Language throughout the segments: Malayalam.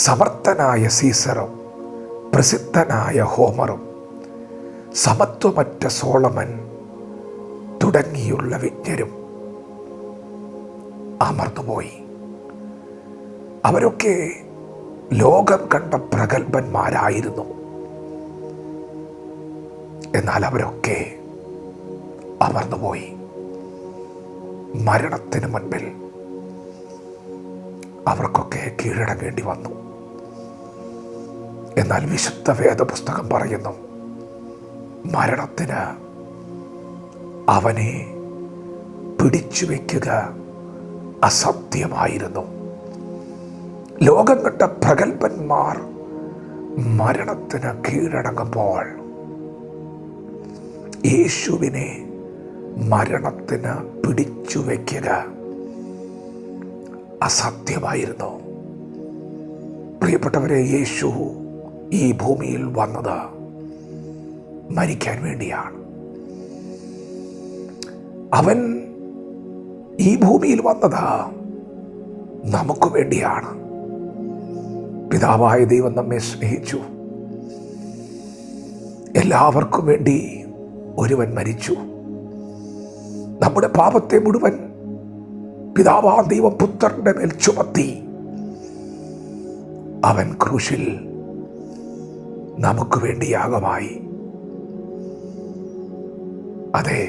സമർത്ഥനായ സീസറും പ്രസിദ്ധനായ ഹോമറും സമത്വമറ്റ സോളമൻ തുടങ്ങിയുള്ള വിജ്ഞരും അമർന്നുപോയി. അവരൊക്കെ ലോകം കണ്ട പ്രഗത്ഭന്മാരായിരുന്നു. എന്നാൽ അവരൊക്കെ അമർന്നുപോയി. മരണത്തിന് മുൻപിൽ അവർക്കൊക്കെ കീഴടങ്ങേണ്ടി വന്നു. എന്നാൽ വിശുദ്ധ വേദപുസ്തകം പറയുന്നു, മരണത്തിന് അവനെ പിടിച്ചു വയ്ക്കുക അസാധ്യമായിരുന്നു. ലോകം കണ്ട പ്രഗത്ഭന്മാർ മരണത്തിന് കീഴടങ്ങുമ്പോൾ യേശുവിനെ മരണത്തിന് പിടിച്ചു വയ്ക്കുക അസാധ്യമായിരുന്നു. പ്രിയപ്പെട്ടവരെ, യേശു ഈ ഭൂമിയിൽ വന്നത് മരിക്കാൻ വേണ്ടിയാണ്. അവൻ ഈ ഭൂമിയിൽ വന്നത് നമുക്ക് വേണ്ടിയാണ്. പിതാവായ ദൈവം നമ്മെ സ്നേഹിച്ചു. എല്ലാവർക്കും വേണ്ടി ഒരുവൻ മരിച്ചു. നമ്മുടെ പാപത്തെ മുഴുവൻ പിതാവായ ദൈവം പുത്രന്റെ മേൽ ചുമത്തി. അവൻ ക്രൂശിൽ നമുക്ക് വേണ്ടി യാഗമായി. അതെ,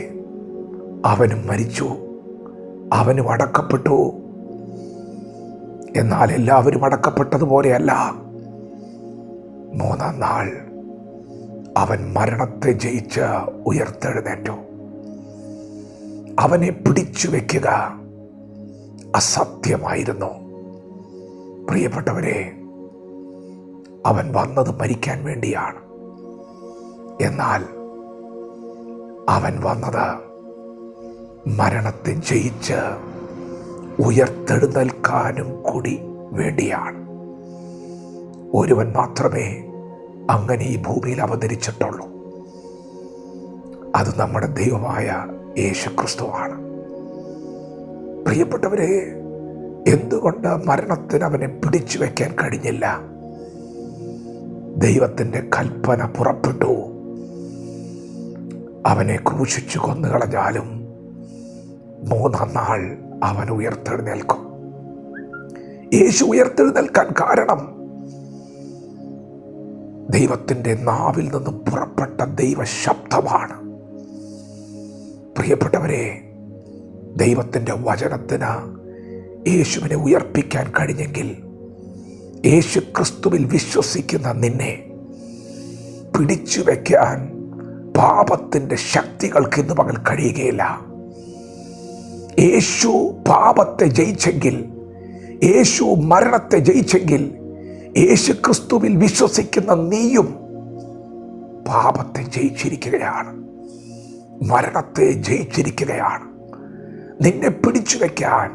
അവനും മരിച്ചു, അവനും അടക്കപ്പെട്ടു. എന്നാൽ എല്ലാവരും അടക്കപ്പെട്ടതുപോലെയല്ല. മൂന്നാം നാൾ അവൻ മരണത്തെ ജയിച്ച് ഉയർത്തെഴുന്നേറ്റു. അവനെ പിടിച്ചു വയ്ക്കുക അസാധ്യമായിരുന്നു. പ്രിയപ്പെട്ടവരെ, അവൻ വന്നത് മരിക്കാൻ വേണ്ടിയാണ്. എന്നാൽ അവൻ വന്നത് മരണത്തെ ജയിച്ച് ഉയർത്തെഴുന്നേൽക്കാനും കൂടി വേണ്ടിയാണ്. ഒരുവൻ മാത്രമേ അങ്ങനെ ഈ ഭൂമിയിൽ അവതരിച്ചിട്ടുള്ളൂ. അത് നമ്മുടെ ദൈവമായ യേശുക്രിസ്തുവാണ്. പ്രിയപ്പെട്ടവരെ, എന്തുകൊണ്ട് മരണത്തിന് അവനെ പിടിച്ചു വയ്ക്കാൻ കഴിഞ്ഞില്ല? ദൈവത്തിൻ്റെ കൽപ്പന പുറപ്പെട്ടു. അവനെ ക്രൂശിച്ചു കൊന്നുകളഞ്ഞാലും മൂന്നാം നാൾ അവൻ ഉയർത്തെഴുന്നേൽക്കും. യേശു ഉയർത്തെഴുന്നേൽക്കാൻ കാരണം ദൈവത്തിൻ്റെ നാവിൽ നിന്ന് പുറപ്പെട്ട ദൈവശബ്ദമാണ്. പ്രിയപ്പെട്ടവരെ, ദൈവത്തിൻ്റെ വചനത്തിന് യേശുവിനെ ഉയർപ്പിക്കാൻ കഴിഞ്ഞെങ്കിൽ യേശു ക്രിസ്തുവിൽ വിശ്വസിക്കുന്ന നിന്നെ പിടിച്ചു വയ്ക്കാൻ പാപത്തിൻ്റെ ശക്തികൾക്ക് ഇന്ന് പകൽ കഴിയുകയില്ല. യേശു പാപത്തെ ജയിച്ചെങ്കിൽ, യേശു മരണത്തെ ജയിച്ചെങ്കിൽ, യേശു ക്രിസ്തുവിൽ വിശ്വസിക്കുന്ന നീയും പാപത്തെ ജയിച്ചിരിക്കുകയാണ്, മരണത്തെ ജയിച്ചിരിക്കുകയാണ്. നിന്നെ പിടിച്ചു വയ്ക്കാൻ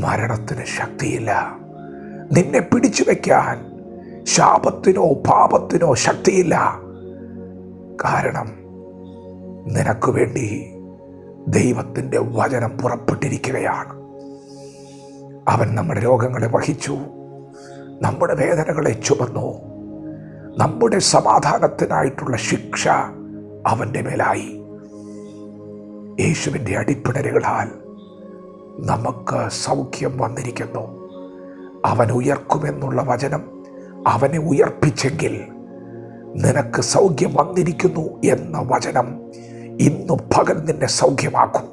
മരണത്തിന് ശക്തിയില്ല. നിന്നെ പിടിച്ചു വയ്ക്കാൻ ശാപത്തിനോ പാപത്തിനോ ശക്തിയില്ല. കാരണം നിനക്ക് വേണ്ടി ദൈവത്തിൻ്റെ വചനം പുറപ്പെട്ടിരിക്കുകയാണ്. അവൻ നമ്മുടെ രോഗങ്ങളെ വഹിച്ചു, നമ്മുടെ വേദനകളെ ചുമന്നു. നമ്മുടെ സമാധാനത്തിനായിട്ടുള്ള ശിക്ഷ അവൻ്റെ മേലായി. യേശുവിൻ്റെ അടിപ്പിണരുകളാൽ നമുക്ക് സൗഖ്യം വന്നിരിക്കുന്നു. അവൻ ഉയർക്കുമെന്നുള്ള വചനം അവനെ ഉയർപ്പിച്ചെങ്കിൽ നിനക്ക് സൗഖ്യം വന്നിരിക്കുന്നു എന്ന വചനം ഇന്നു പകൽ നിന്നെ സൗഖ്യമാക്കും.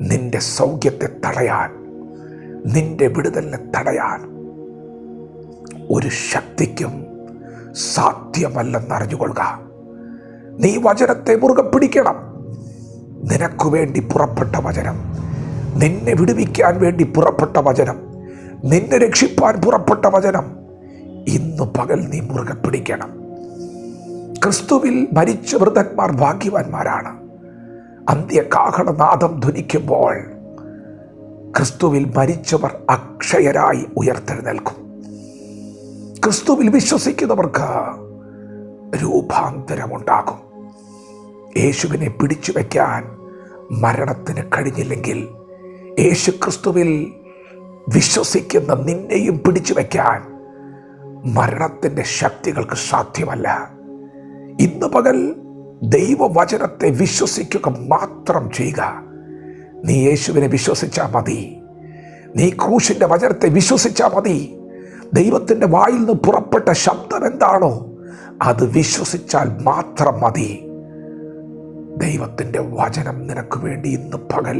നിന്റെ സൗഖ്യത്തെ തടയാൻ, നിന്റെ വിടുതലിനെ തടയാൻ ഒരു ശക്തിക്കും സാധ്യമല്ലെന്നറിഞ്ഞുകൊള്ളുക. നീ വചനത്തെ മുറുകെ പിടിക്കണം. നിനക്ക് വേണ്ടി പുറപ്പെട്ട വചനം, നിന്നെ വിടുവിക്കാൻ വേണ്ടി പുറപ്പെട്ട വചനം, നിന്നെ രക്ഷിപ്പാൻ പുറപ്പെട്ട വചനം ഇന്നു പകൽ നീ മുറുകെ പിടിക്കണം. ക്രിസ്തുവിൽ മരിച്ച വൃദ്ധന്മാർ ഭാഗ്യവാന്മാരാണ്. അന്ത്യകാഹളനാദം ധ്വനിക്കുമ്പോൾ ക്രിസ്തുവിൽ മരിച്ചവർ അക്ഷയരായി ഉയർത്തെഴുന്നേൽക്കും. ക്രിസ്തുവിൽ വിശ്വസിക്കുന്നവർക്ക് രൂപാന്തരമുണ്ടാകും. യേശുവിനെ പിടിച്ചു വയ്ക്കാൻ മരണത്തിന് കഴിഞ്ഞില്ലെങ്കിൽ, യേശു ക്രിസ്തുവിൽ വിശ്വസിക്കുന്ന നിന്നെയും പിടിച്ചു വയ്ക്കാൻ മരണത്തിൻ്റെ ശക്തികൾക്ക് സാധ്യമല്ല. ഇന്ന് പകൽ ദൈവവചനത്തെ വിശ്വസിക്കുക മാത്രം ചെയ്യുക. നീ യേശുവിനെ വിശ്വസിച്ചാൽ മതി. നീ ക്രൂശിൻ്റെ വചനത്തെ വിശ്വസിച്ചാൽ മതി. ദൈവത്തിൻ്റെ വായിൽ നിന്ന് പുറപ്പെട്ട ശബ്ദം എന്താണോ അത് വിശ്വസിച്ചാൽ മാത്രം മതി. ദൈവത്തിൻ്റെ വചനം നിനക്ക് വേണ്ടി ഇന്ന് പകൽ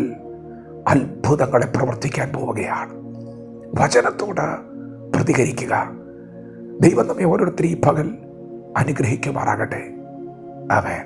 അത്ഭുതങ്ങളെ പ്രവർത്തിക്കാൻ പോവുകയാണ്. വചനത്തോട് പ്രതികരിക്കുക. ദൈവം നമ്മെ ഓരോരുത്തരും ഈ പകൽ അനുഗ്രഹിക്കുമാറാകട്ടെ. ആമേൻ.